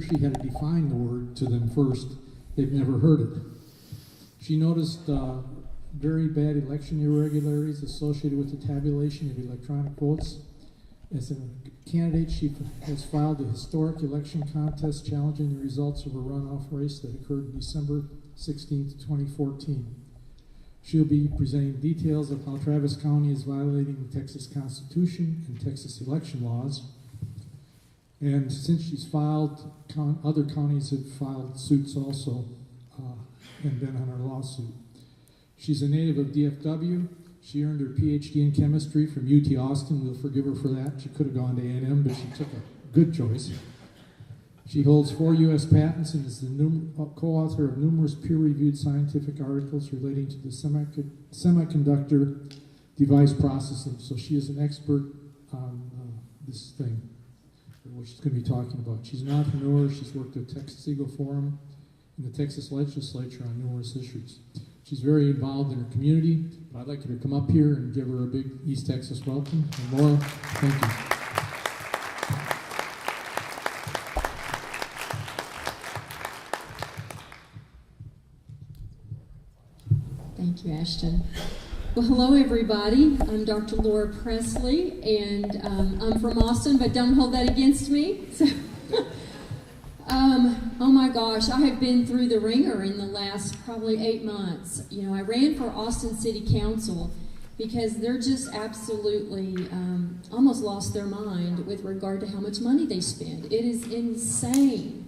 She had to define the word to them first. They've never heard it. She noticed very bad election irregularities associated with the tabulation of electronic votes. As a candidate, she has filed a historic election contest challenging the results of a runoff race that occurred December 16, 2014. She'll be presenting details of how Travis County is violating the Texas Constitution and Texas election laws. And since she's filed, other counties have filed suits also and been on her lawsuit. She's a native of DFW. She earned her PhD in chemistry from UT Austin. We'll forgive her for that. She could have gone to A&M, but she took a good choice. She holds 4 U.S. patents and is the co-author of numerous peer-reviewed scientific articles relating to the semiconductor device processing. So she is an expert on this thing, which she's going to be talking about. She's an entrepreneur. She's worked at Texas Eagle Forum and the Texas Legislature on numerous issues. She's very involved in her community, but I'd like her to come up here and give her a big East Texas welcome. And Laura, thank you. Thank you, Ashton. Well, hello, everybody. I'm Dr. Laura Pressley, and I'm from Austin, but don't hold that against me. So, oh my gosh, I have been through the ringer in the last probably 8 months. You know, I ran for Austin City Council because they're just absolutely almost lost their mind with regard to how much money they spend. It is insane.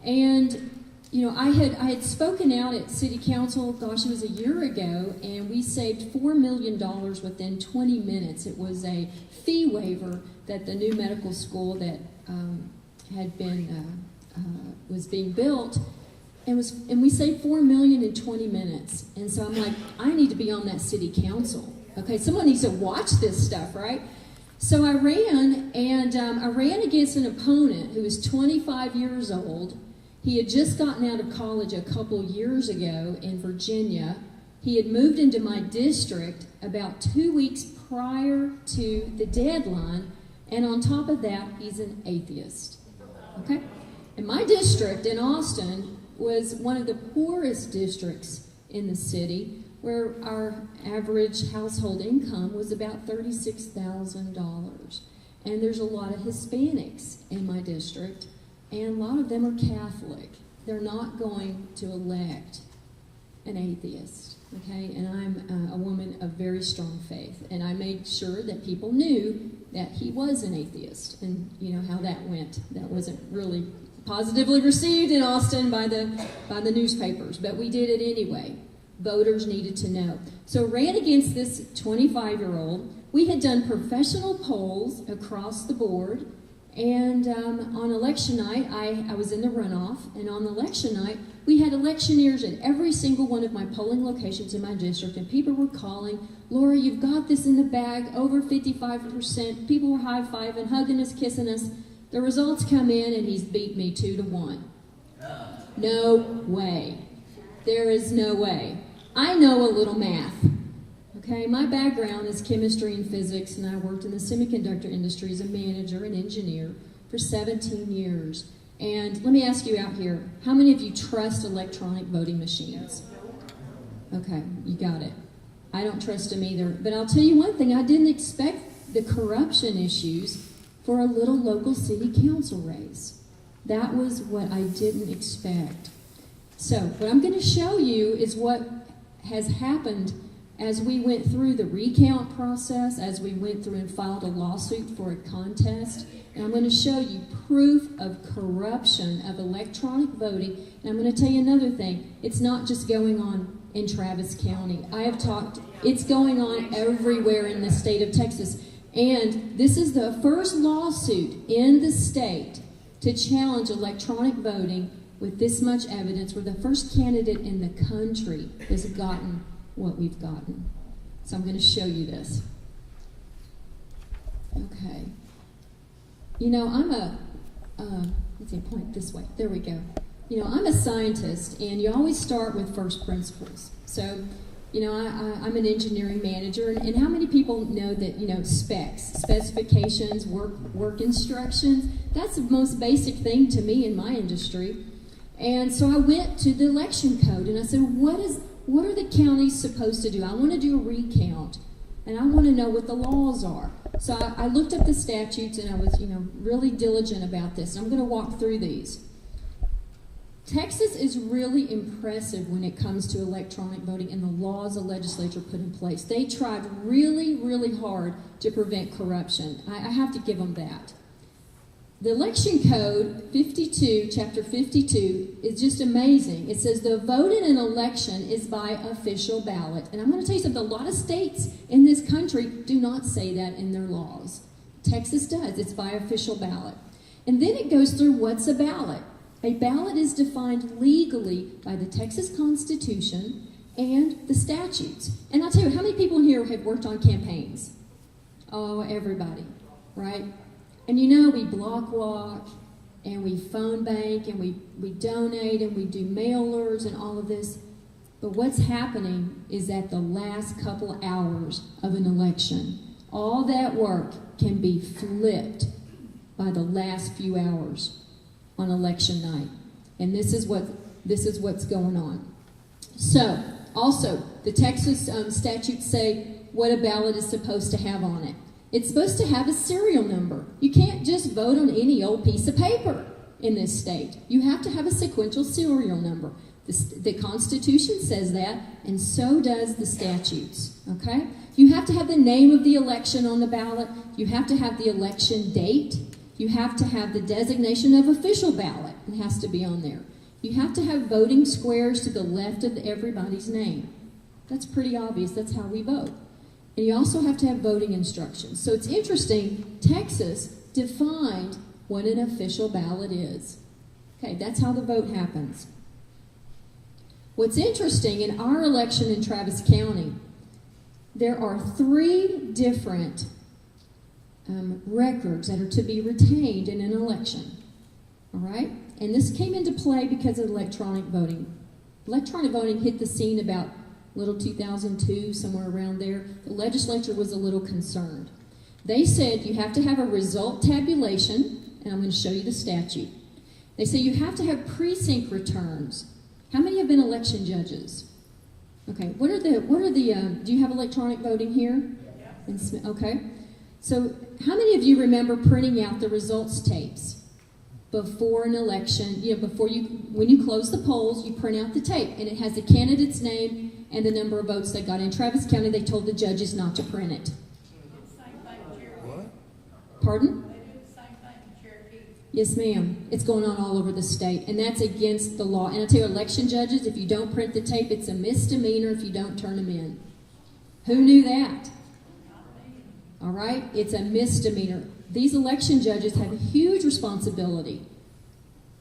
And you know, I had spoken out at City Council, gosh, it was a year ago, and we saved $4 million within 20 minutes. It was a fee waiver that the new medical school that had been was being built, and we saved $4 million in 20 minutes. And so I'm like, I need to be on that City Council. Okay, someone needs to watch this stuff, right? So I ran, and I ran against an opponent who was 25 years old. He had just gotten out of college a couple years ago in Virginia. He had moved into my district about 2 weeks prior to the deadline, and on top of that, he's an atheist. Okay? And my district in Austin was one of the poorest districts in the city, where our average household income was about $36,000. And there's a lot of Hispanics in my district, and a lot of them are Catholic. They're not going to elect an atheist, okay? And I'm a woman of very strong faith, and I made sure that people knew that he was an atheist, and you know how that went. That wasn't really positively received in Austin by the newspapers, but we did it anyway. Voters needed to know. So ran against this 25-year-old. We had done professional polls across the board. And on election night, I was in the runoff, and on election night, we had electioneers at every single one of my polling locations in my district, and people were calling, Laura, you've got this in the bag, over 55%. People were high-fiving, hugging us, kissing us. The results come in, and he's beat me 2-1. No way. There is no way. I know a little math. Okay, my background is chemistry and physics, and I worked in the semiconductor industry as a manager and engineer for 17 years. And let me ask you out here, how many of you trust electronic voting machines? Okay, you got it. I don't trust them either. But I'll tell you one thing, I didn't expect the corruption issues for a little local city council race. That was what I didn't expect. So what I'm going to show you is what has happened as we went through the recount process, as we went through and filed a lawsuit for a contest. And I'm going to show you proof of corruption of electronic voting. And I'm going to tell you another thing. It's not just going on in Travis County. I have talked, it's going on everywhere in the state of Texas. And this is the first lawsuit in the state to challenge electronic voting with this much evidence. We're the first candidate in the country that's gotten what we've gotten. So I'm going to show you this. Okay. You know, I'm let's see, point this way. There we go. You know, I'm a scientist, and you always start with first principles. So You know, I'm an engineering manager, and how many people know that, you know, specifications, work instructions, that's the most basic thing to me in my industry. And so I went to the election code, and I said, what are the counties supposed to do? I want to do a recount, and I want to know what the laws are. So I looked up the statutes, and I was, you know, really diligent about this. And I'm going to walk through these. Texas is really impressive when it comes to electronic voting and the laws the legislature put in place. They tried really, really hard to prevent corruption. I have to give them that. The election code 52, chapter 52, is just amazing. It says the vote in an election is by official ballot. And I'm going to tell you something, a lot of states in this country do not say that in their laws. Texas does. It's by official ballot. And then it goes through what's a ballot. A ballot is defined legally by the Texas Constitution and the statutes. And I'll tell you, how many people here have worked on campaigns? Oh, everybody, right? And you know, we block walk, and we phone bank, and we donate, and we do mailers and all of this. But what's happening is that the last couple hours of an election, all that work can be flipped by the last few hours on election night. And this is what's going on. So, also, the Texas statutes say what a ballot is supposed to have on it. It's supposed to have a serial number. You can't just vote on any old piece of paper in this state. You have to have a sequential serial number. The Constitution says that, and so does the statutes, okay? You have to have the name of the election on the ballot. You have to have the election date. You have to have the designation of official ballot. It has to be on there. You have to have voting squares to the left of everybody's name. That's pretty obvious. That's how we vote. And you also have to have voting instructions. So it's interesting, Texas defined what an official ballot is. Okay, that's how the vote happens. What's interesting, in our election in Travis County, there are 3 different records that are to be retained in an election. All right? And this came into play because of electronic voting. Electronic voting hit the scene about 2002, somewhere around there. The legislature was a little concerned. They said you have to have a result tabulation, and I'm going to show you the statute. They say you have to have precinct returns. How many have been election judges? Okay, what are the do you have electronic voting here? Yeah. Okay. So how many of you remember printing out the results tapes before an election? You know, when you close the polls, you print out the tape, and it has the candidate's name and the number of votes they got. In Travis County, they told the judges not to print it. What? Pardon? They do the same thing in Cherokee. Yes, ma'am. It's going on all over the state, and that's against the law. And I tell you, election judges, if you don't print the tape, it's a misdemeanor if you don't turn them in. Who knew that? All right? It's a misdemeanor. These election judges have a huge responsibility.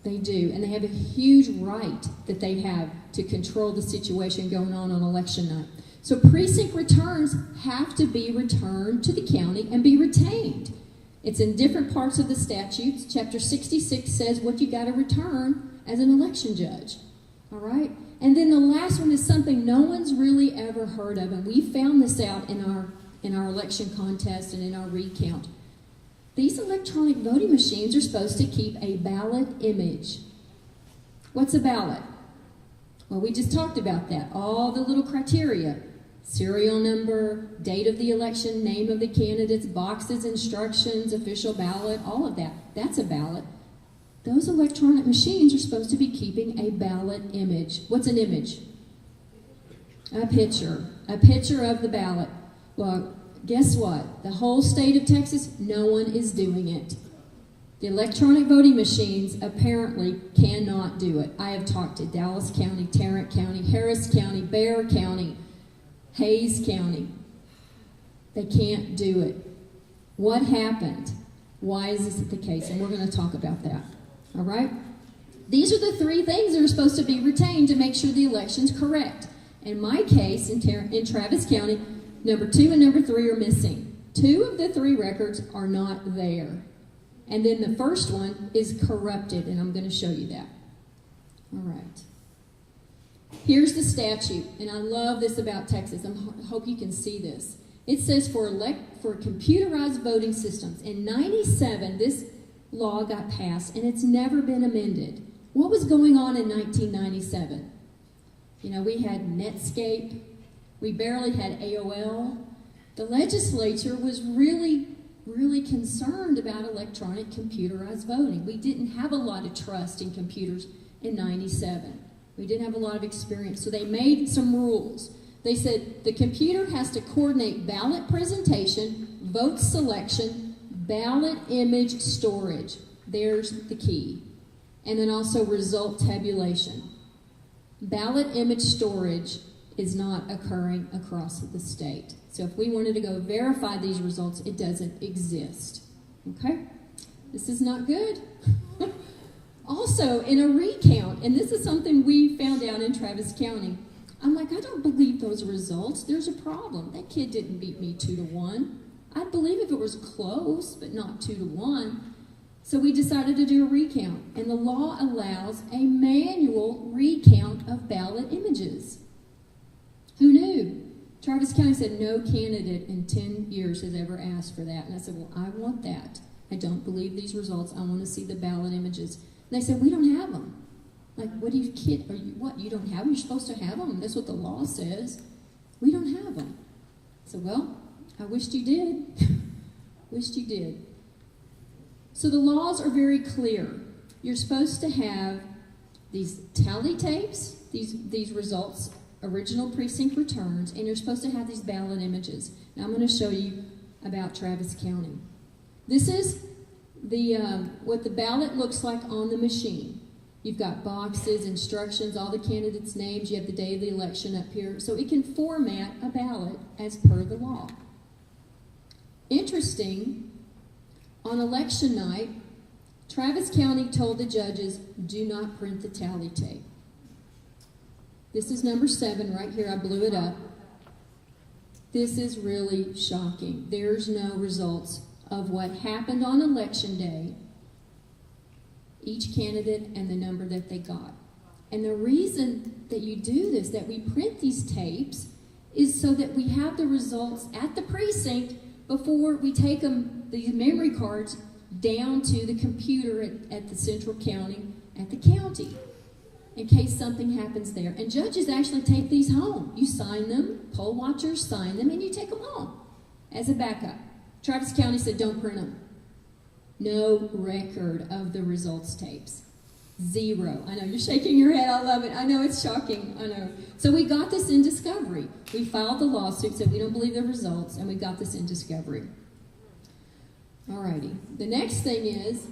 They do. And they have a huge right that they have to control the situation going on election night. So precinct returns have to be returned to the county and be retained. It's in different parts of the statutes. Chapter 66 says what you got to return as an election judge. All right? And then the last one is something no one's really ever heard of, and we found this out in our election contest and in our recount. These electronic voting machines are supposed to keep a ballot image. What's a ballot? Well, we just talked about that. All the little criteria. Serial number, date of the election, name of the candidates, boxes, instructions, official ballot, all of that. That's a ballot. Those electronic machines are supposed to be keeping a ballot image. What's an image? A picture. A picture of the ballot. Well, guess what? The whole state of Texas, no one is doing it. The electronic voting machines apparently cannot do it. I have talked to Dallas County, Tarrant County, Harris County, Bexar County, Hayes County. They can't do it. What happened? Why is this the case? And we're going to talk about that. All right? These are the 3 things that are supposed to be retained to make sure the election's correct. In my case, in Travis County, number 2 and number 3 are missing. 2 of the 3 records are not there. And then the first one is corrupted, and I'm going to show you that. All right. Here's the statute, and I love this about Texas. I hope you can see this. It says for computerized voting systems. In 97, this law got passed, and it's never been amended. What was going on in 1997? You know, we had Netscape. We barely had AOL. The legislature was really concerned about electronic computerized voting. We didn't have a lot of trust in computers in 97. We didn't have a lot of experience. So they made some rules. They said the computer has to coordinate ballot presentation, vote selection, ballot image storage. There's the key. And then also result tabulation. Ballot image storage is not occurring across the state. So if we wanted to go verify these results, it doesn't exist. Okay? This is not good. Also, in a recount, and this is something we found out in Travis County, I'm like, I don't believe those results. There's a problem. That kid didn't beat me 2-1. I'd believe if it was close, but not 2-1. So we decided to do a recount, and the law allows a manual recount of ballot images. Who knew? Travis County said no candidate in 10 years has ever asked for that. And I said, well, I want that. I don't believe these results. I want to see the ballot images. And they said, we don't have them. Like, what are you kidding? Are you what? You don't have them? You're supposed to have them. That's what the law says. We don't have them. I said, well, I wished you did. Wished you did. So the laws are very clear. You're supposed to have these tally tapes, these results, original precinct returns, and you're supposed to have these ballot images. Now I'm going to show you about Travis County. This is what the ballot looks like on the machine. You've got boxes, instructions, all the candidates' names. You have the day of the election up here. So it can format a ballot as per the law. Interesting, on election night, Travis County told the judges, do not print the tally tape. This is number 7 right here. I blew it up. This is really shocking. There's no results of what happened on election day, each candidate and the number that they got. And the reason that you do this, that we print these tapes, is so that we have the results at the precinct before we take these memory cards down to the computer at the central county, at the county, in case something happens there. And judges actually take these home. You sign them, poll watchers sign them, and you take them home as a backup. Travis County said, don't print them. No record of the results tapes. 0. I know, you're shaking your head. I love it. I know, it's shocking. I know. So we got this in discovery. We filed the lawsuit, said we don't believe the results, and we got this in discovery. Alrighty. The next thing is,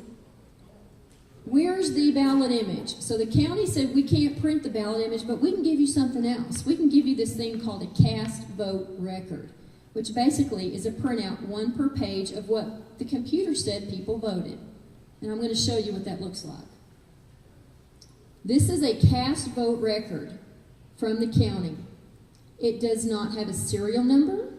where's the ballot image? So the county said we can't print the ballot image, but we can give you something else. We can give you this thing called a cast vote record, which basically is a printout, 1 per page, of what the computer said people voted. And I'm going to show you what that looks like. This is a cast vote record from the county. It does not have a serial number.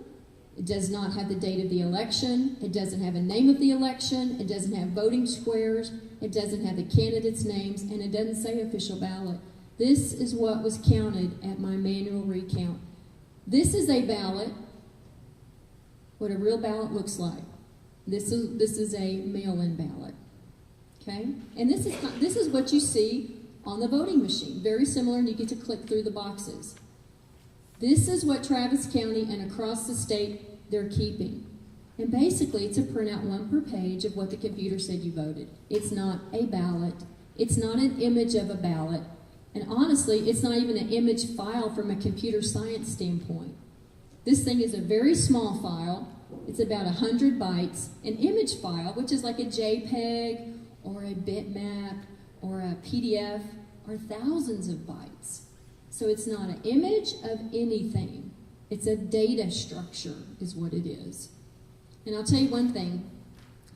It does not have the date of the election. It doesn't have a name of the election. It doesn't have voting squares. It doesn't have the candidates' names, and it doesn't say official ballot. This is what was counted at my manual recount. This is a ballot, what a real ballot looks like. This is a mail-in ballot, okay? And this is what you see on the voting machine. Very similar, and you get to click through the boxes. This is what Travis County and across the state they're keeping. And basically, it's a printout, 1 per page, of what the computer said you voted. It's not a ballot. It's not an image of a ballot. And honestly, it's not even an image file from a computer science standpoint. This thing is a very small file. It's about 100 bytes. An image file, which is like a JPEG or a bitmap or a PDF, are thousands of bytes. So it's not an image of anything. It's a data structure is what it is. And I'll tell you one thing,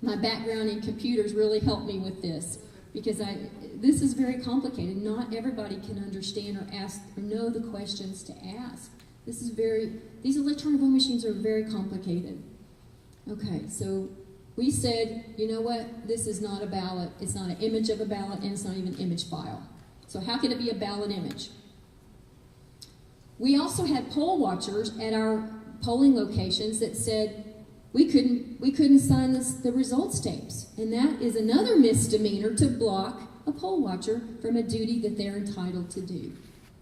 my background in computers really helped me with this, because this is very complicated. Not everybody can understand or ask or know the questions to ask. These electronic voting machines are very complicated. Okay, so we said, you know what, this is not a ballot, it's not an image of a ballot, and it's not even an image file. So how can it be a ballot image? We also had poll watchers at our polling locations that said we couldn't sign the results tapes. And that is another misdemeanor, to block a poll watcher from a duty that they're entitled to do,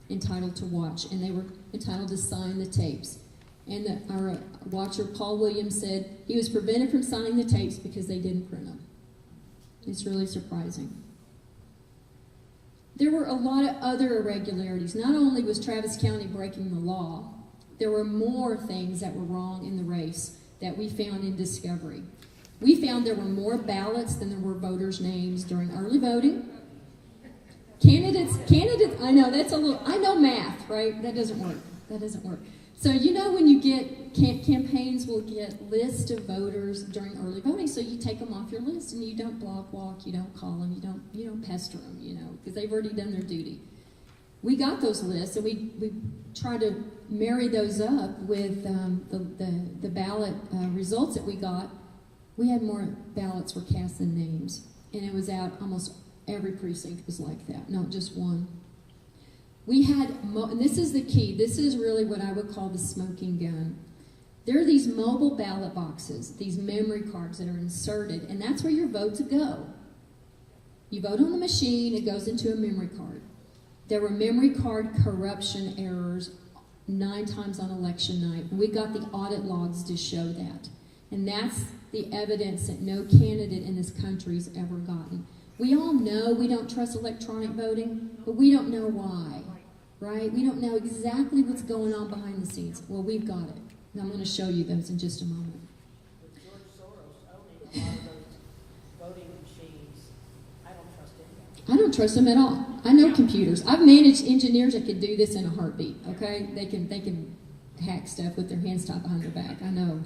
entitled to watch, and they were entitled to sign the tapes. And our watcher, Paul Williams, said he was prevented from signing the tapes because they didn't print them. It's really surprising. There were a lot of other irregularities. Not only was Travis County breaking the law, there were more things that were wrong in the race that we found in discovery. We found there were more ballots than there were voters' names during early voting. Candidates, I know, I know math, right? That doesn't work. So you know when you get, campaigns will get lists of voters during early voting, so you take them off your list and you don't block walk, you don't call them, you don't pester them, because they've already done their duty. We got those lists, and we tried to marry those up with the ballot results that we got. We had more ballots were cast than names, and it was out almost every precinct was like that, not just one. We had, and this is the key, this is really what I would call the smoking gun. There are these mobile ballot boxes, these memory cards that are inserted, and that's where your votes go. You vote on the machine, it goes into a memory card. There were memory card corruption errors 9 times on election night, and we got the audit logs to show that. And that's the evidence that no candidate in this country's ever gotten. We all know we don't trust electronic voting, but we don't know why, right? We don't know exactly what's going on behind the scenes. Well, we've got it, and I'm going to show you those in just a moment. With George Soros owning a lot of those voting machines, I don't trust any of them. I don't trust them at all. I know computers. I've managed engineers that could do this in a heartbeat, okay? They can hack stuff with their hands tied behind their back, I know.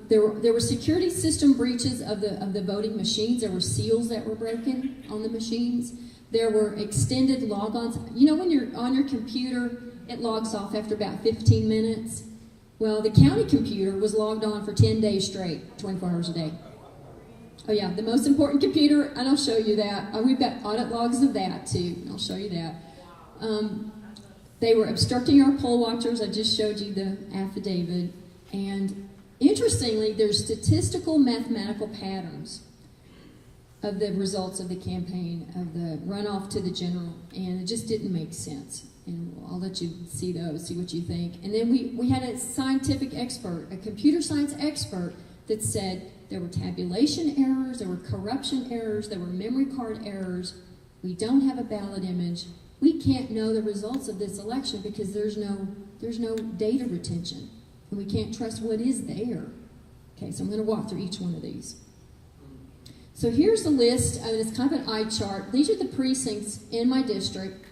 There were security system breaches of the voting machines. There were seals that were broken on the machines. There were extended logons. You know when you're on your computer, it logs off after about 15 minutes? Well, the county computer was logged on for 10 days straight, 24 hours a day. Oh yeah, the most important computer, and I'll show you that. We've got audit logs of that too, and I'll show you that. They were obstructing our poll watchers. I just showed you the affidavit. And interestingly, there's statistical mathematical patterns of the results of the campaign, of the runoff to the general, and it just didn't make sense. And I'll let you see those, see what you think. And then we had a scientific expert, a computer science expert, that said there were tabulation errors, there were corruption errors, there were memory card errors. We don't have a ballot image. We can't know the results of this election because there's no data retention. And we can't trust what is there. Okay, so I'm going to walk through each one of these. So here's the list. It's kind of an eye chart. These are the precincts in my district.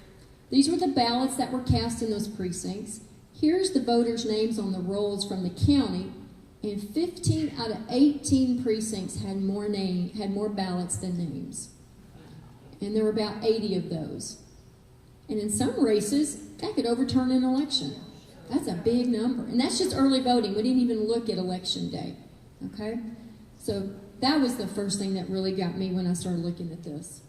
These were the ballots that were cast in those precincts. Here's the voters' names on the rolls from the county. And 15 out of 18 precincts had more ballots than names. And there were about 80 of those. And in some races, that could overturn an election. That's a big number. And that's just early voting. We didn't even look at election day. Okay? So that was the first thing that really got me when I started looking at this.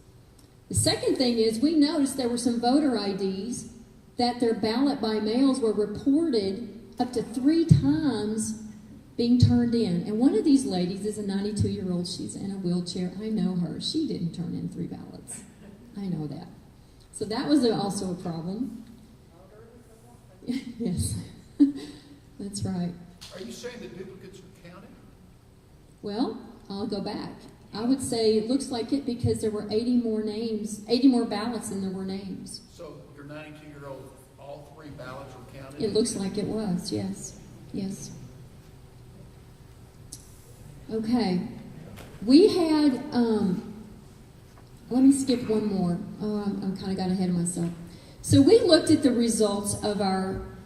The second thing is we noticed there were some voter IDs that their ballot by mails were reported up to 3 times being turned in. And one of these ladies is a 92-year-old. She's in a wheelchair. I know her. She didn't turn in 3 ballots. I know that. So that was also a problem. Yes, that's right. Are you saying that duplicates are counted? Well, I'll go back. I would say it looks like it because there were 80 more ballots than there were names. So your 92-year-old, all 3 ballots were counted? It looks like it was, yes. Yes. Okay. We had, let me skip one more. I kind of got ahead of myself. So we looked at the results of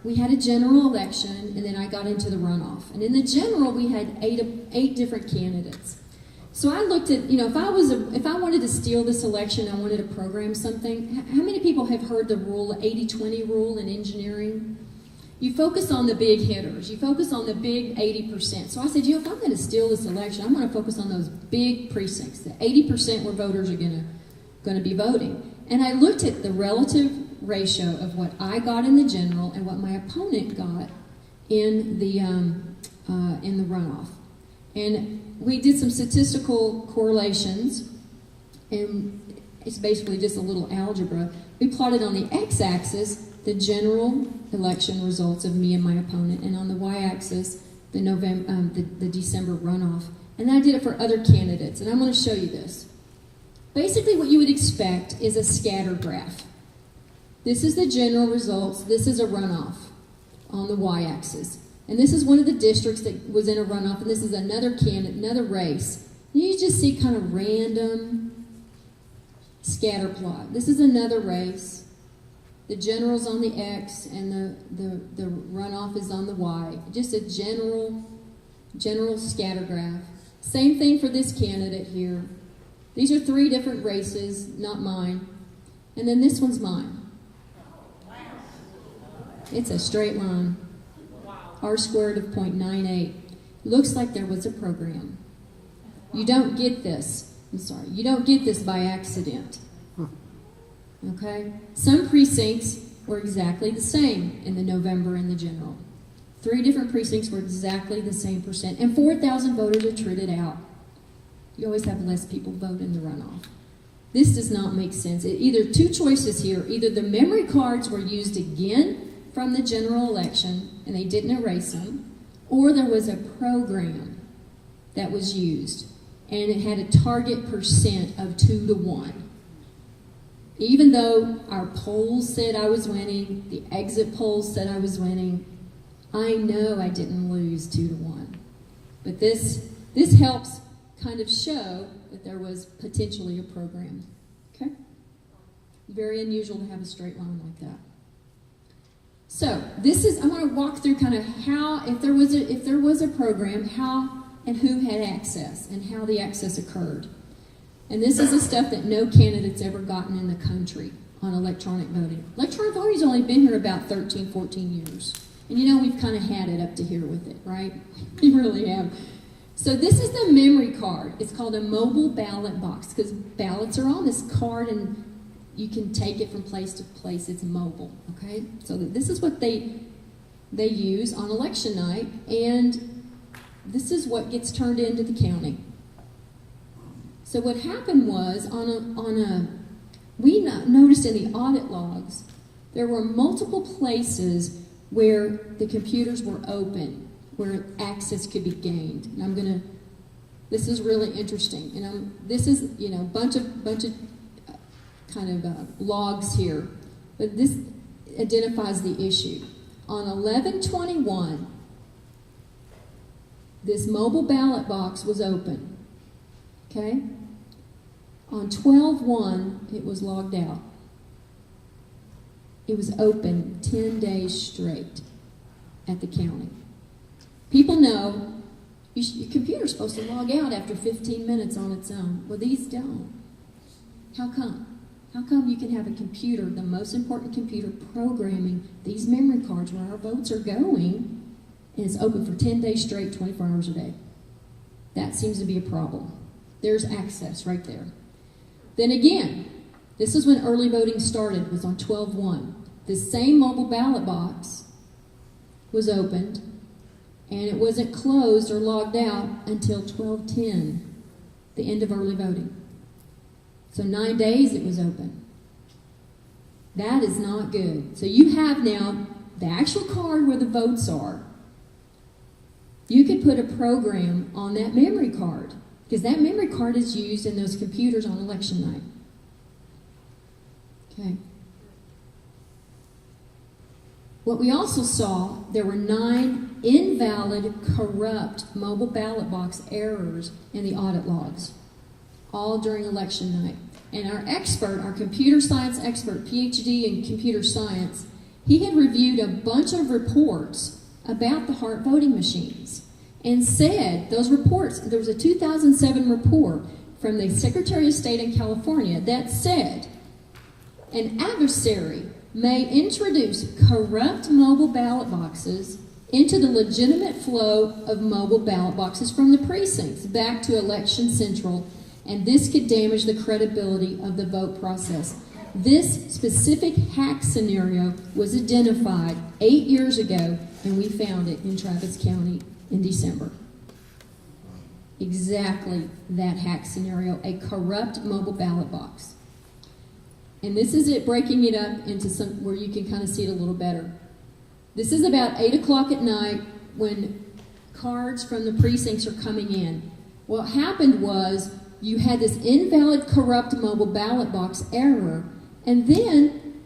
we had a general election, and then I got into the runoff. And in the general, we had eight different candidates. So I looked at, if I wanted to steal this election, I wanted to program something. How many people have heard the rule, 80-20 rule in engineering? You focus on the big hitters. You focus on the big 80%. So I said, if I'm going to steal this election, I'm going to focus on those big precincts, the 80% where voters are going to be voting. And I looked at the relative ratio of what I got in the general and what my opponent got in the runoff. And we did some statistical correlations, and it's basically just a little algebra. We plotted on the x-axis the general election results of me and my opponent, and on the y-axis the December runoff. And then I did it for other candidates, and I'm going to show you this. Basically, what you would expect is a scatter graph. This is the general results. This is a runoff on the y-axis. And this is one of the districts that was in a runoff, and this is another candidate, another race. And you just see kind of random scatter plot. This is another race. The general's on the X, and the runoff is on the Y. Just a general scatter graph. Same thing for this candidate here. These are 3 different races, not mine. And then this one's mine. It's a straight line. R squared of 0.98. Looks like there was a program. You don't get this. You don't get this by accident. Okay? Some precincts were exactly the same in the November and the general. 3 different precincts were exactly the same percent, and 4,000 voters are trotted out. You always have less people vote in the runoff. This does not make sense. Either 2 choices here. Either the memory cards were used again from the general election, and they didn't erase them, or there was a program that was used, and it had a target percent of 2 to 1. Even though our polls said I was winning, the exit polls said I was winning, I know I didn't lose 2 to 1. But this helps kind of show that there was potentially a program. Okay? Very unusual to have a straight line like that. So I want to walk through kind of how, if there was a program, how and who had access and how the access occurred. And this is the stuff that no candidate's ever gotten in the country on electronic voting. Electronic voting's only been here about 13, 14 years. And you know, we've kind of had it up to here with it, right? We really have. So this is the memory card. It's called a mobile ballot box because ballots are on this card and you can take it from place to place. It's mobile, okay? So this is what they use on election night, and this is what gets turned into the county. So what happened was we noticed in the audit logs there were multiple places where the computers were open, where access could be gained. And this is really interesting. And this is, bunch of kind of logs here. But this identifies the issue. On 11/21, this mobile ballot box was open. Okay? On 12/1, it was logged out. It was open 10 days straight at the county. People know your computer's supposed to log out after 15 minutes on its own. Well, these don't. How come? How come you can have a computer, the most important computer, programming these memory cards where our votes are going, and it's open for 10 days straight, 24 hours a day? That seems to be a problem. There's access right there. Then again, this is when early voting started, was on 12/1. This same mobile ballot box was opened, and it wasn't closed or logged out until 12/10, the end of early voting. So 9 days it was open. That is not good. So you have now the actual card where the votes are. You could put a program on that memory card, because that memory card is used in those computers on election night. Okay. What we also saw, there were 9 invalid, corrupt mobile ballot box errors in the audit logs, all during election night. And our expert, our computer science expert, PhD in computer science, he had reviewed a bunch of reports about the Hart voting machines and said, those reports, there was a 2007 report from the Secretary of State in California that said, an adversary may introduce corrupt mobile ballot boxes into the legitimate flow of mobile ballot boxes from the precincts back to Election Central, and this could damage the credibility of the vote process. This specific hack scenario was identified 8 years ago, and we found it in Travis County in December. Exactly that hack scenario, a corrupt mobile ballot box. And this is it, breaking it up into some where you can kind of see it a little better. This is about 8 o'clock at night when cards from the precincts are coming in. What happened was you had this invalid, corrupt mobile ballot box error, and then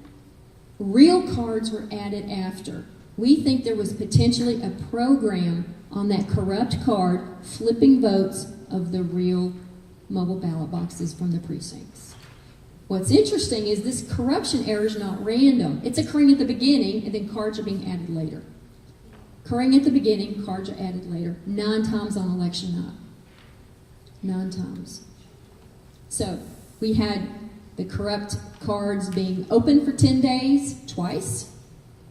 real cards were added after. We think there was potentially a program on that corrupt card flipping votes of the real mobile ballot boxes from the precincts. What's interesting is this corruption error is not random. It's occurring at the beginning, and then cards are being added later. Occurring at the beginning, cards are added later. 9 times on election night. 9 times. So we had the corrupt cards being open for 10 days, twice,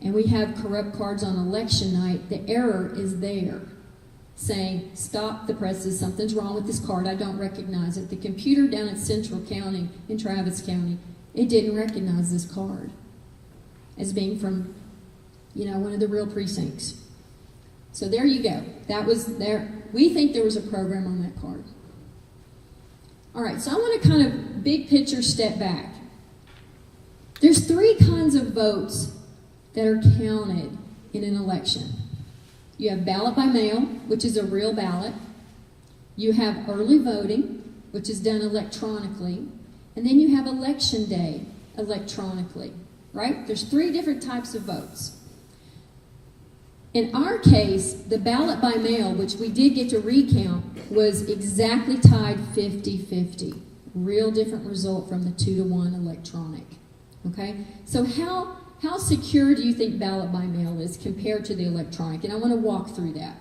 and we have corrupt cards on election night. The error is there, saying, stop the presses, something's wrong with this card, I don't recognize it. The computer down at Central County, in Travis County, it didn't recognize this card as being from, one of the real precincts. So there you go. That was there. We think there was a program on that card. All right, so I want to kind of big picture step back. There's 3 kinds of votes that are counted in an election. You have ballot by mail, which is a real ballot. You have early voting, which is done electronically. And then you have election day electronically, right? There's 3 different types of votes. In our case, the ballot by mail, which we did get to recount, was exactly tied 50-50. Real different result from the 2-to-1 electronic. Okay? So how secure do you think ballot by mail is compared to the electronic? And I want to walk through that.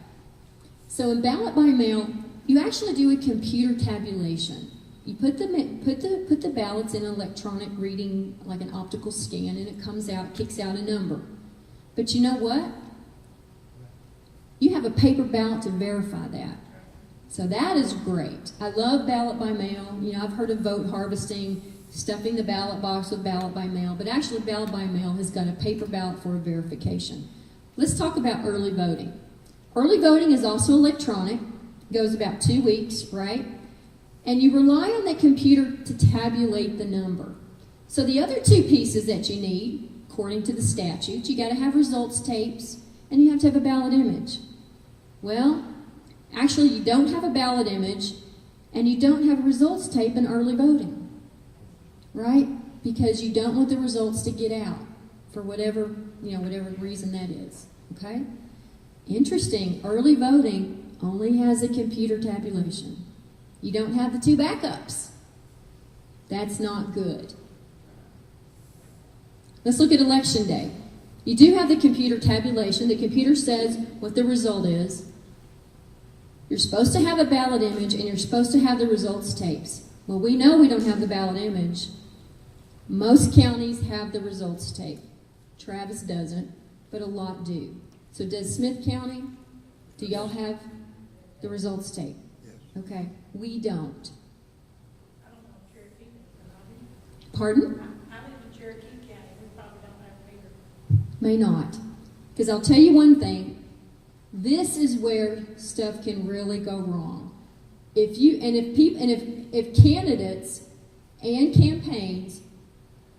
So in ballot by mail, you actually do a computer tabulation. You put the ballots in an electronic reading, like an optical scan, and it comes out, kicks out a number. But you know what? You have a paper ballot to verify that. So that is great. I love ballot by mail. I've heard of vote harvesting, stuffing the ballot box with ballot by mail, but actually ballot by mail has got a paper ballot for a verification. Let's talk about early voting. Early voting is also electronic. It goes about 2 weeks, right? And you rely on that computer to tabulate the number. So the other 2 pieces that you need, according to the statute, you got to have results tapes, and you have to have a ballot image. Well, actually, you don't have a ballot image, and you don't have a results tape in early voting, right? Because you don't want the results to get out for whatever reason that is, okay? Interesting, early voting only has a computer tabulation. You don't have the 2 backups. That's not good. Let's look at election day. You do have the computer tabulation. The computer says what the result is. You're supposed to have a ballot image, and you're supposed to have the results tapes. Well, we know we don't have the ballot image. Most counties have the results tape. Travis doesn't, but a lot do. So does Smith County? Do y'all have the results tape? Yes. Okay, we don't. I don't know Cherokee. Pardon? I live in Cherokee County, we probably don't have it either. May not. Because I'll tell you one thing. This is where stuff can really go wrong. If candidates and campaigns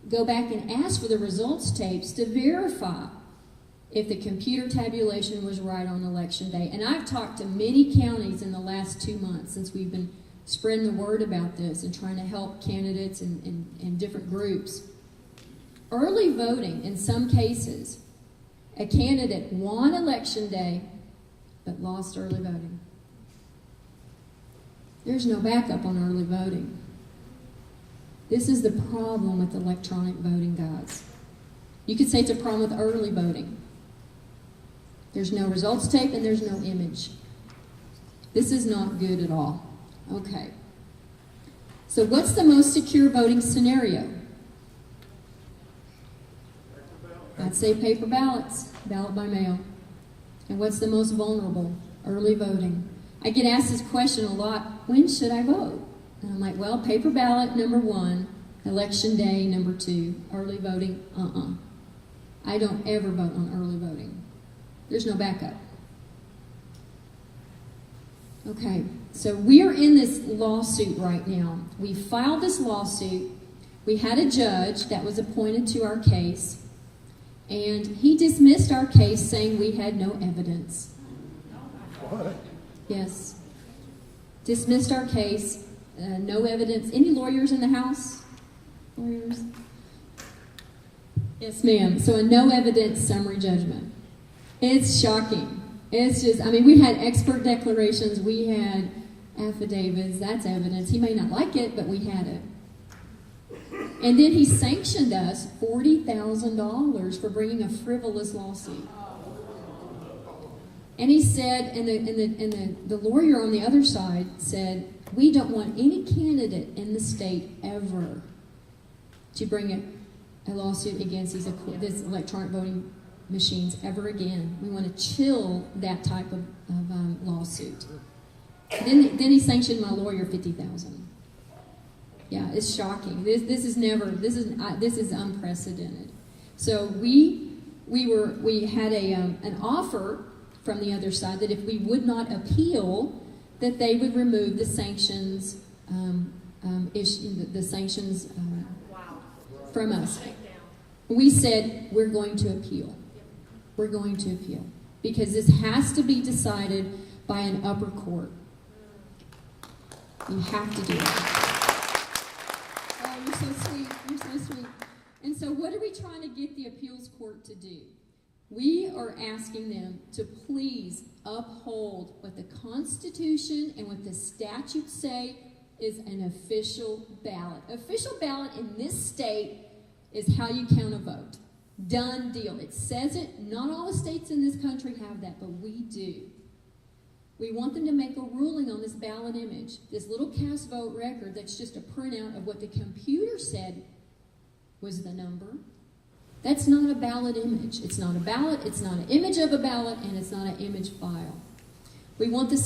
go back and ask for the results tapes to verify if the computer tabulation was right on election day. And I've talked to many counties in the last 2 months since we've been spreading the word about this and trying to help candidates and different groups. Early voting, in some cases, a candidate won election day but lost early voting. There's no backup on early voting. This is the problem with electronic voting, guys. You could say it's a problem with early voting. There's no results tape and there's no image. This is not good at all. Okay. So what's the most secure voting scenario? I'd say paper ballots, ballot by mail. And what's the most vulnerable? Early voting. I get asked this question a lot, when should I vote? And I'm like, well, paper ballot, number 1. Election day, number 2, early voting, I don't ever vote on early voting. There's no backup. Okay, so we are in this lawsuit right now. We filed this lawsuit. We had a judge that was appointed to our case, and he dismissed our case saying we had no evidence. What? Yes. Dismissed our case, no evidence. Any lawyers in the house? Lawyers? Yes, ma'am. So a no evidence summary judgment. It's shocking. It's just, I mean, we had expert declarations, we had affidavits, that's evidence. He may not like it, but we had it. And then he sanctioned us $40,000 for bringing a frivolous lawsuit. And he said, and the lawyer on the other side said, we don't want any candidate in the state ever to bring a lawsuit against this electronic voting machines ever again. We want to chill that type of lawsuit. Then he sanctioned my lawyer $50,000. Yeah, it's shocking. This is unprecedented. So we had an offer from the other side that if we would not appeal, that they would remove the sanctions from us. We said we're going to appeal. We're going to appeal because this has to be decided by an upper court. You have to do it. Oh, you're so sweet. You're so sweet. And so what are we trying to get the appeals court to do? We are asking them to please uphold what the Constitution and what the statutes say is an official ballot. Official ballot in this state is how you count a vote. Done deal. It says it. Not all the states in this country have that, but we do. We want them to make a ruling on this ballot image, this little cast vote record that's just a printout of what the computer said was the number. That's not a ballot image. It's not a ballot, it's not an image of a ballot, and it's not an image file. We want the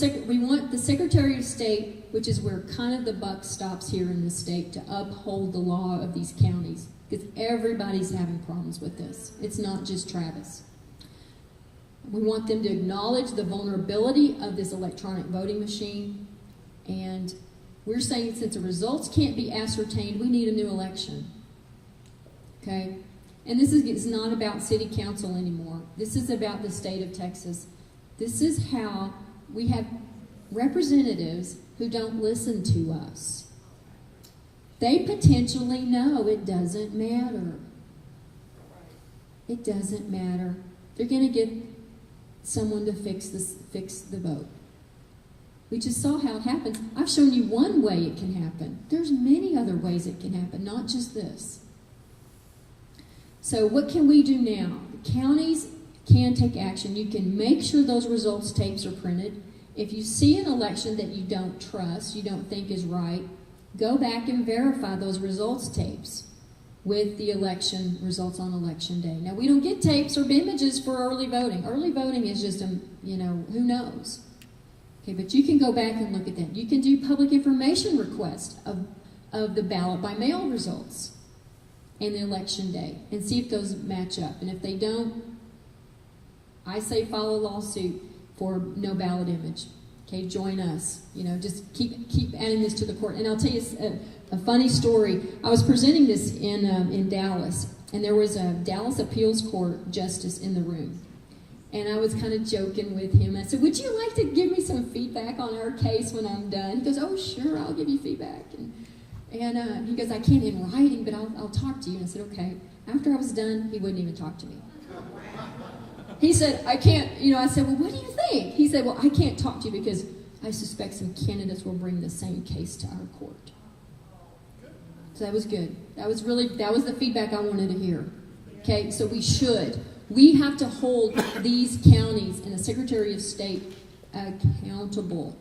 Secretary of State, which is where kind of the buck stops here in the state, to uphold the law of these counties, because everybody's having problems with this. It's not just Travis. We want them to acknowledge the vulnerability of this electronic voting machine, and we're saying since the results can't be ascertained, we need a new election. Okay? And this is not about city council anymore. This is about the state of Texas. This is how we have representatives who don't listen to us. They potentially know it doesn't matter. It doesn't matter. They're going to get someone to fix the vote. We just saw how it happens. I've shown you one way it can happen. There's many other ways it can happen, not just this. So what can we do now? The counties can take action. You can make sure those results tapes are printed. If you see an election that you don't trust, you don't think is right, go back and verify those results tapes with the election results on election day. Now, we don't get tapes or images for early voting. Early voting is just, who knows? Okay, but you can go back and look at that. You can do public information requests of the ballot by mail results and the election day and see if those match up. And if they don't, I say file a lawsuit for no ballot image. Okay, join us. Just keep adding this to the court. And I'll tell you a funny story. I was presenting this in Dallas, and there was a Dallas Appeals Court justice in the room. And I was kind of joking with him. I said, would you like to give me some feedback on our case when I'm done? He goes, oh, sure, I'll give you feedback. And he goes, I can't in writing, but I'll talk to you. And I said, okay. After I was done, he wouldn't even talk to me. He said, I can't, I said, well, what do you think? He said, well, I can't talk to you because I suspect some candidates will bring the same case to our court. So that was good. That was the feedback I wanted to hear. Okay, so we have to hold these counties and the Secretary of State accountable.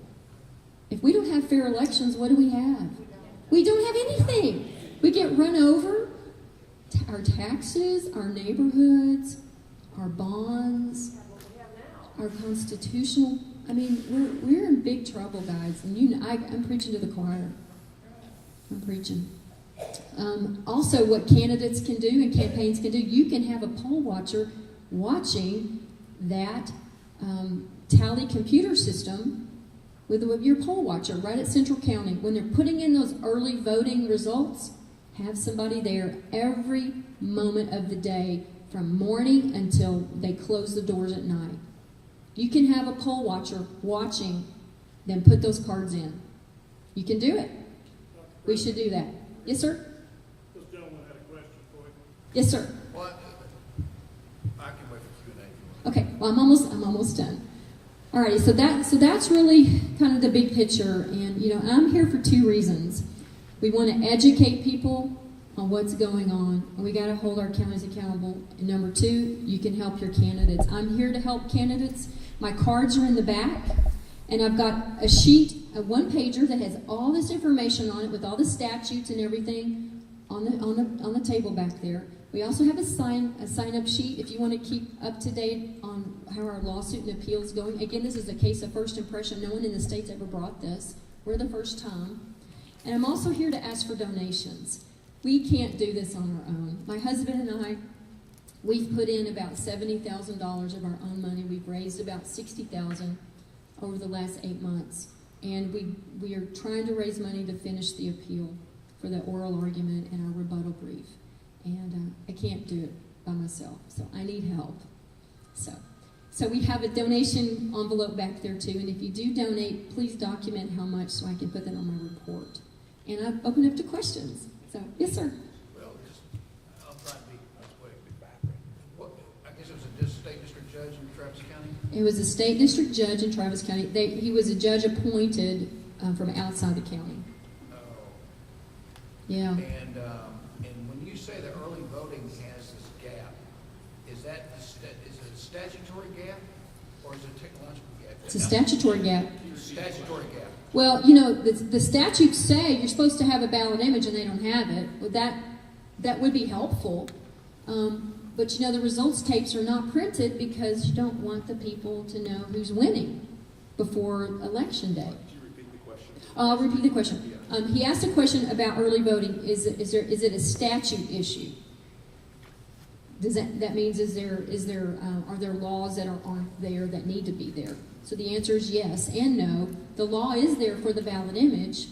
If we don't have fair elections, what do we have? We don't have anything. We get run over. Our taxes, our neighborhoods, our bonds, our constitutional. We're in big trouble, guys. And I'm preaching to the choir. I'm preaching. Also, what candidates can do and campaigns can do, you can have a poll watcher watching that tally computer system with your poll watcher right at Central County. When they're putting in those early voting results, have somebody there every moment of the day from morning until they close the doors at night. You can have a poll watcher watching them put those cards in. You can do it. We should do that. Yes, sir? This gentleman had a question for you. Yes, sir. Well, I can wait for Q&A. Okay, well, I'm almost done. Alrighty, so that's really kind of the big picture, and I'm here for two reasons. We want to educate people on what's going on, and we got to hold our counties accountable. And number two, you can help your candidates. I'm here to help candidates. My cards are in the back, and I've got a sheet, a one-pager that has all this information on it with all the statutes and everything on the table back there. We also have a sign-up sheet if you want to keep up to date on how our lawsuit and appeal is going. Again, this is a case of first impression. No one in the state's ever brought this. We're the first time. And I'm also here to ask for donations. We can't do this on our own. My husband and I, we've put in about $70,000 of our own money. We've raised about $60,000 over the last 8 months. And we are trying to raise money to finish the appeal for the oral argument and our rebuttal brief. And I can't do it by myself, so I need help. So we have a donation envelope back there too, and if you do donate, please document how much so I can put that on my report. And I'll open up to questions. So, yes, sir. Well, I'll try to be quick. I guess it was a state district judge in Travis County? It was a state district judge in Travis County. He was a judge appointed from outside the county. Oh. Yeah. And when you say the early voting has this gap, is it a statutory gap or is it a technological gap? It's a statutory gap. Statutory gap. Well, the statutes say you're supposed to have a ballot image and they don't have it. Well, that would be helpful. But the results tapes are not printed because you don't want the people to know who's winning before Election Day. Could you repeat the question? I'll repeat the question. He asked a question about early voting. Is it a statute issue? That means are there laws that aren't there that need to be there? So the answer is yes and no. The law is there for the ballot image,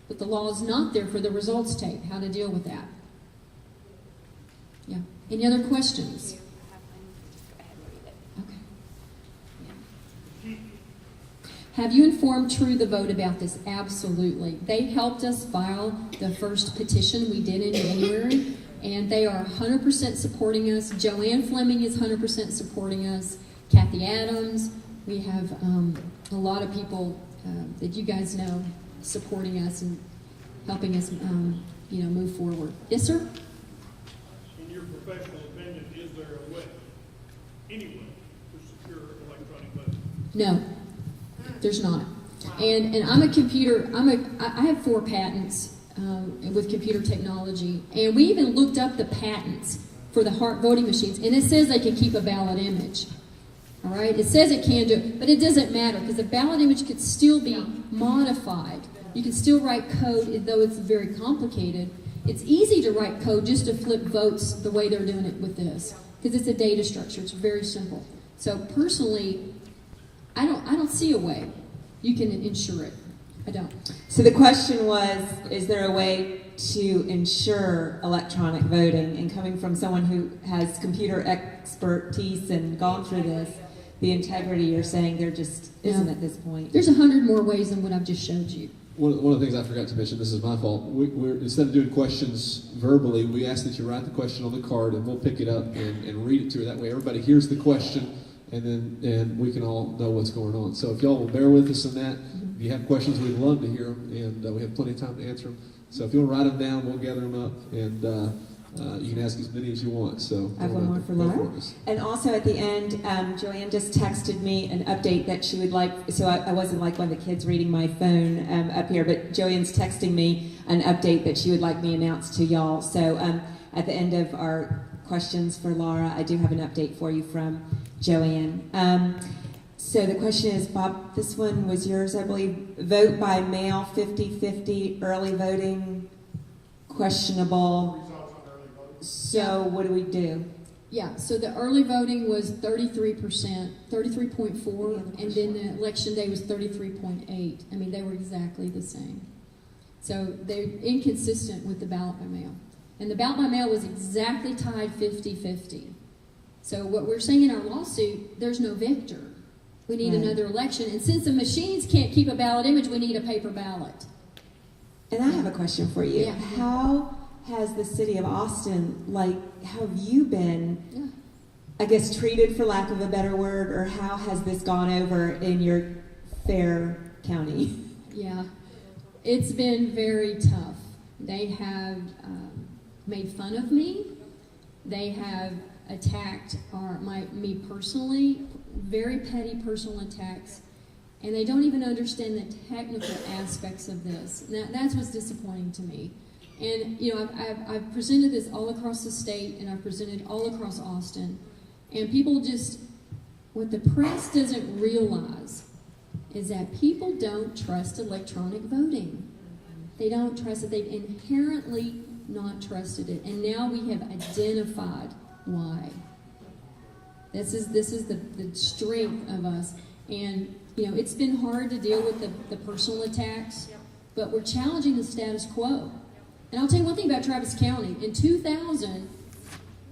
but the law is not there for the results tape. How to deal with that? Yeah. Any other questions? Okay. Yeah. Have you informed True the Vote about this? Absolutely. They helped us file the first petition we did in January, and they are 100% supporting us. Joanne Fleming is 100% supporting us. Kathy Adams. We have a lot of people that you guys know supporting us and helping us, move forward. Yes, sir? In your professional opinion, is there a way, any way, to secure electronic voting? No, there's not. And I have 4 patents with computer technology, and we even looked up the patents for the HART voting machines, and it says they can keep a ballot image. All right, it says it can do it, but it doesn't matter because the ballot image could still be modified. You can still write code, though it's very complicated. It's easy to write code just to flip votes the way they're doing it with this because it's a data structure. It's very simple. So personally, I don't see a way you can ensure it. I don't. So the question was, is there a way to ensure electronic voting? And coming from someone who has computer expertise and gone through this, the integrity you're saying there just isn't at this point. There's 100 more ways than what I've just showed you. One of the things I forgot to mention, this is my fault, we're instead of doing questions verbally, we ask that you write the question on the card and we'll pick it up and read it to her. That way everybody hears the question and we can all know what's going on. So if y'all will bear with us in that, if you have questions, we'd love to hear them, and we have plenty of time to answer them. So if you'll write them down, we'll gather them up, and you can ask as many as you want. So I have one more for Laura. And also at the end, Joanne just texted me an update that she would like, so I wasn't like one of the kids reading my phone up here, but Joanne's texting me an update that she would like me announced to y'all. So at the end of our questions for Laura, I do have an update for you from Joanne. So the question is, Bob, this one was yours, I believe. Vote by mail 50-50 early voting ? questionable. Results on early voting. So what do we do? Yeah, so the early voting was 33%, 33.4, and then the election day was 33.8. I mean, they were exactly the same. So they're inconsistent with the ballot by mail. And the ballot by mail was exactly tied 50-50. So what we're saying in our lawsuit, there's no victor. We need Right. another election. And since the machines can't keep a ballot image, we need a paper ballot. And I have a question for you. Yeah. How has the city of Austin, how have you been, Yeah. I guess, treated, for lack of a better word, or how has this gone over in your fair county? Yeah, it's been very tough. They have made fun of me. They have attacked me personally, very petty personal attacks, and they don't even understand the technical aspects of this. That's what's disappointing to me. And I've presented this all across the state, and I've presented all across Austin, and people what the press doesn't realize is that people don't trust electronic voting. They don't trust it. They've inherently not trusted it, and now we have identified why. This is the strength of us, and it's been hard to deal with the personal attacks, but we're challenging the status quo. And I'll tell you one thing about Travis County. In 2000,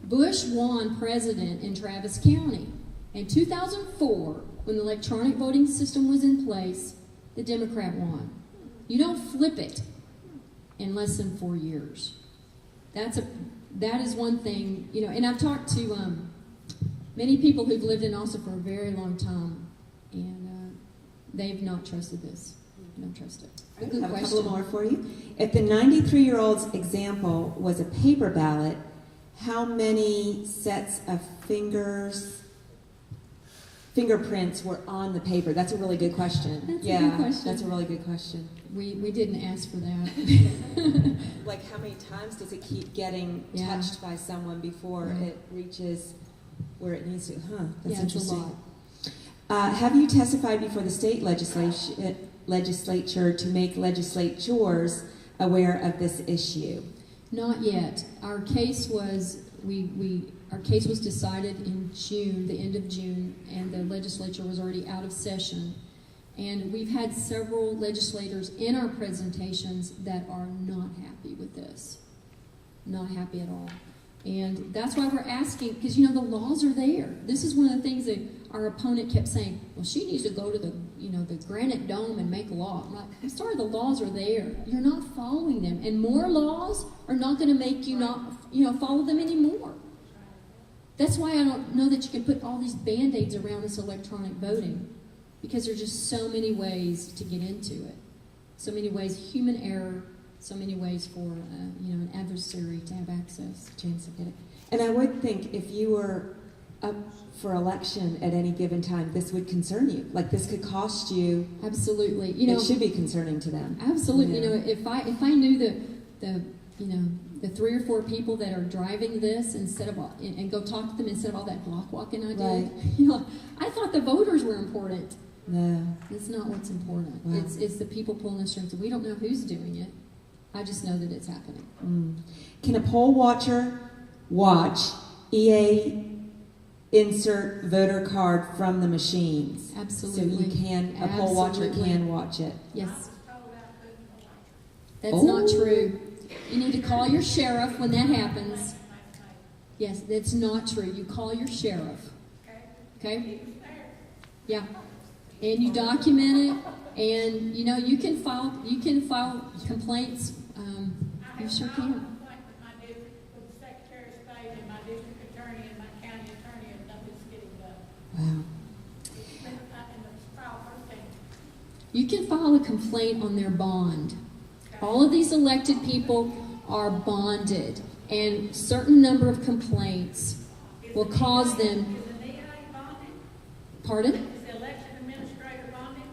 Bush won president in Travis County. In 2004, when the electronic voting system was in place, the Democrat won. You don't flip it in less than 4 years. That is one thing, and I've talked to many people who've lived in Austin for a very long time, and they've not trusted this. Don't trust it. I Good have a question. couple more for you. If the 93-year-old's example was a paper ballot, how many sets of fingerprints were on the paper? That's a really good question. That's a good question. That's a really good question. We didn't ask for that. Like, how many times does it keep getting Yeah. touched by someone before Right. it reaches where it needs to? That's Yeah, it's a interesting. lot. Have you testified before the state legislature to make legislatures aware of this issue? Not yet. Our case was our case was decided in June, the end of June, and the legislature was already out of session. And we've had several legislators in our presentations that are not happy with this. Not happy at all. And that's why we're asking, because the laws are there. This is one of the things that our opponent kept saying, well, she needs to go to the Granite Dome and make a law. I'm like, I'm sorry, the laws are there. You're not following them. And more laws are not going to make you not, follow them anymore. That's why I don't know that you can put all these Band-Aids around this electronic voting, because there's just so many ways to get into it. So many ways, human error, so many ways for an adversary to have access. James, I get it. And I would think if you were up for election at any given time, this would concern you. Like, this could cost you. Absolutely. It should be concerning to them. Absolutely. Yeah. If I knew the 3 or 4 people that are driving this and go talk to them instead of all that block walking I did, Right. I thought the voters were important. No. It's not what's important. Wow. It's the people pulling the strings. We don't know who's doing it. I just know that it's happening. Can a poll watcher watch EA insert voter card from the machines? Absolutely. So a poll watcher can watch it. Yes. Told out who's the watcher. That's not true. You need to call your sheriff when that happens. Yes, that's not true. You call your sheriff. Okay? Yeah. And you document it, and you can file complaints. You sure can. Like with my district, with the Secretary of State and my district attorney and my county attorney, and nothing's getting done. Wow. And it's file first thing. You can file a complaint on their bond. All of these elected people are bonded, and certain number of complaints will cause them. Is the DA bonded? Pardon? Is the election administrator bonded?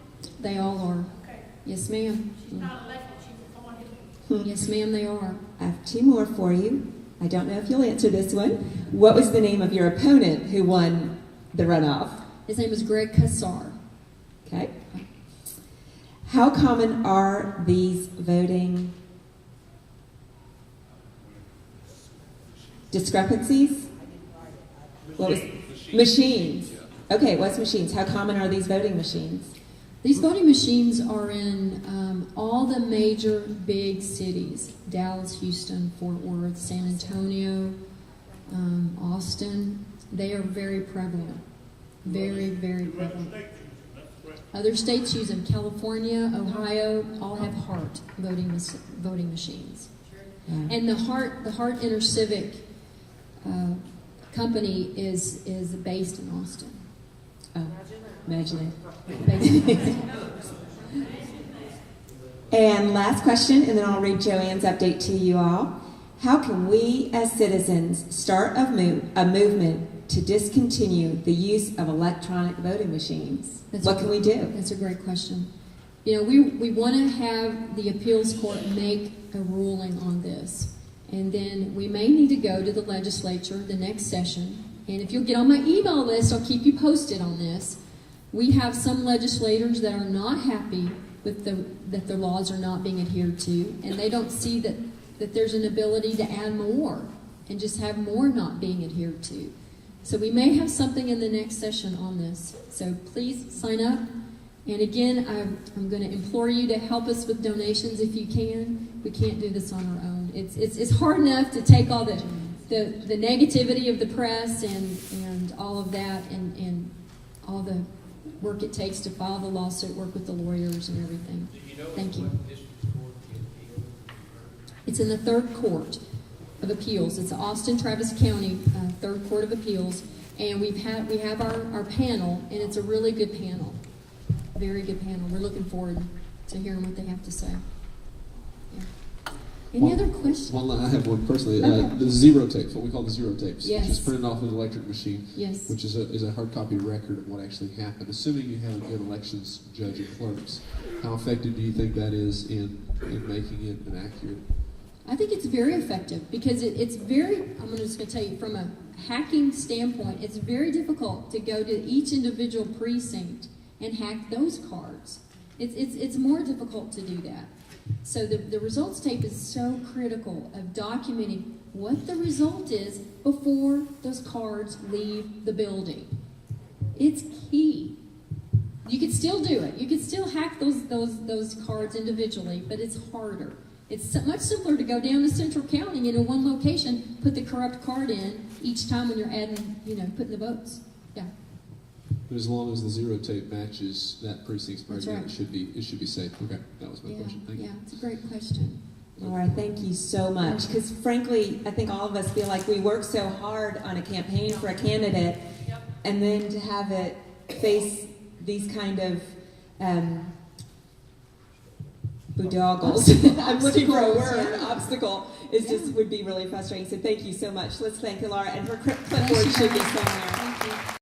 They all are. Okay. Yes, ma'am. She's not elected, she's appointed. Yes, ma'am, they are. I have 2 more for you. I don't know if you'll answer this one. What was the name of your opponent who won the runoff? His name is Greg Kassar. Okay. How common are these voting discrepancies? I didn't write it. What was machines? Okay, what's machines? How common are these voting machines? These voting machines are in all the major big cities: Dallas, Houston, Fort Worth, San Antonio, Austin. They are very prevalent. Very, very prevalent. Other states use them. California, Ohio, all have Hart voting machines. And the Hart InterCivic company is based in Austin. Oh, imagine it. And last question, and then I'll read Joanne's update to you all. How can we as citizens start a movement to discontinue the use of electronic voting machines? What can we do? That's a great question. You know, we want to have the appeals court make a ruling on this. And then we may need to go to the legislature the next session. And if you'll get on my email list, I'll keep you posted on this. We have some legislators that are not happy with that their laws are not being adhered to, and they don't see that there's an ability to add more and just have more not being adhered to. So we may have something in the next session on this. So please sign up. And again, I'm going to implore you to help us with donations if you can. We can't do this on our own. It's hard enough to take all the negativity of the press and all of that and all the work it takes to file the lawsuit, work with the lawyers and everything. Thank you. It's in the Third Court of Appeals. It's the Austin Travis County Third Court of Appeals, and we have our panel, and it's a really good panel, very good panel. We're looking forward to hearing what they have to say. Yeah. Any other questions? I have one personally. Okay. The zero tapes, what we call the zero tapes, Yes. which is printed off an electric machine, Yes. which is a hard copy record of what actually happened. Assuming you have a good elections judge and clerks, how effective do you think that is in making it an accurate? I think it's very effective because it's very, I'm just going to tell you from a hacking standpoint, it's very difficult to go to each individual precinct and hack those cards. It's more difficult to do that. So the results tape is so critical of documenting what the result is before those cards leave the building. It's key. You could still do it. You could still hack those cards individually, but it's harder. It's much simpler to go down to Central County and in one location put the corrupt card in each time when you're adding, putting the votes. Yeah. But as long as the zero tape matches that precinct's That's president, right. it should be safe. Okay, that was my question. Thank you. Yeah, it's a great question. Laura, thank you so much. Because frankly, I think all of us feel like we work so hard on a campaign for a candidate, and then to have it face these kind of boondoggles. I'm looking for a word. Yeah. Obstacle is just would be really frustrating. So thank you so much. Let's thank Laura, and her clipboard should be somewhere.